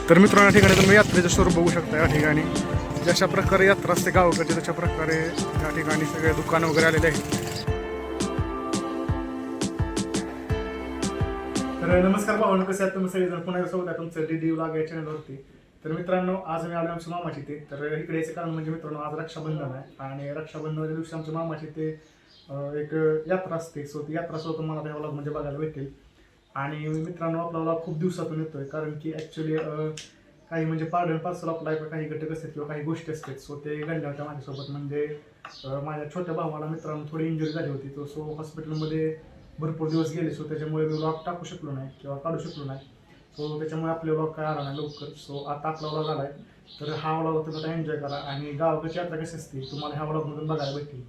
तर मित्रांनो, या ठिकाणी तुम्ही यात्रेचं स्वरूप बघू शकता. या ठिकाणी जशा प्रकारे यात्रा असते गावाकडची तशा प्रकारे या ठिकाणी सगळे दुकानं वगैरे आलेले आहेत. तर नमस्कार भावना, कसे आहात तुम्ही सगळेजण? पुन्हा एकदा स्वागत आहे तुमचं DD व्लॉग या चॅनलवरती. तर मित्रांनो, आज मी आलो आमच्या मामाची ते. तर इकडे याचं कारण म्हणजे मित्रांनो, आज रक्षाबंधन आहे आणि रक्षाबंधनाच्या दिवशी आमच्या मामाची ते एक यात्रा असते. सो ती यात्रा सुद्धा तुम्हाला त्या व्लॉग म्हणजे बघायला भेटेल. आणि मित्रांनो, आपला व्लॉग खूप दिवसातून येतोय कारण की ॲक्च्युली काही म्हणजे part and parcel of life काही घटक असतात किंवा काही गोष्टी असतात. सो ते घडल्या होत्या माझ्यासोबत. म्हणजे माझ्या छोट्या भावाला मित्रांनो थोडी इंजुरी झाली होती. तो सो हॉस्पिटलमध्ये भरपूर दिवस गेले. सो त्याच्यामुळे मी व्लॉग टाकू शकलो नाही किंवा काढू शकलो नाही. सो त्याच्यामुळे आपले व्लॉग काय आला नाही लवकर. सो आता आपला व्लॉग आला आहे. तर हा व्लॉग तुम्ही आता एन्जॉय करा आणि गावाकडची यात्रा कशी असते तुम्हाला ह्या व्लॉगमधून बघायला भेटेल.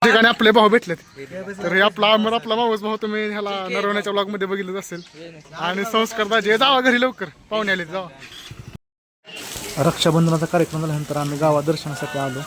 ठिकाणी आपले भाऊ भेटलेत. तर हे आपला मावस भाऊ तुम्ही ह्याला नरवण्याच्या ब्लॉग मध्ये बघितलं असेल. आणि संस्कार दाजे जावा घरी लवकर, पाहुणे आले जावा. रक्षाबंधनाचा कार्यक्रम झाल्यानंतर आम्ही गावात दर्शनासाठी आलो.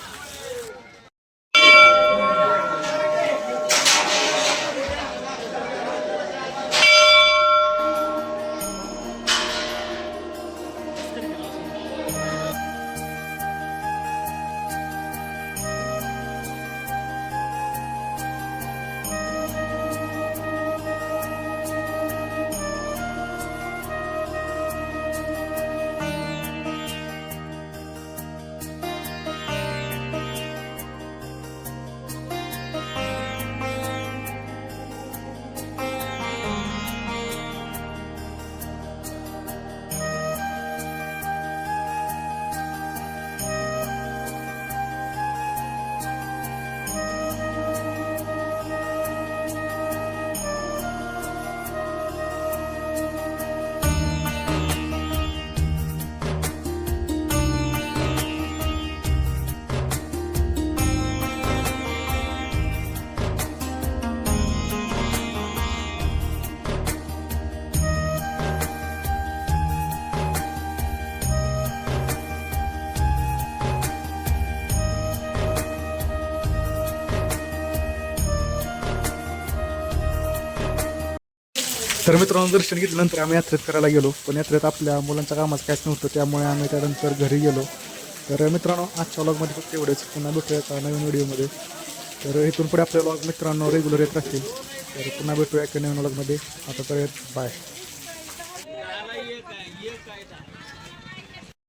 तर मित्रांनो, दर्शन घेतल्यानंतर आम्ही यात्रेत करायला गेलो. पण यात्रेत आपल्या मुलांच्या कामाचं काहीच नव्हतं, त्यामुळे आम्ही त्यानंतर घरी गेलो. तर मित्रांनो, आजच्या व्लॉगमध्ये फक्त एवढेच. पुन्हा भेटूया एका नवीन व्हिडिओमध्ये. तर इथून पुढे आपले व्लॉग मित्रांनो रेग्युलर येत राहतील. तर पुन्हा भेटूया एका नवीन व्लॉगमध्ये. आता तर बाय.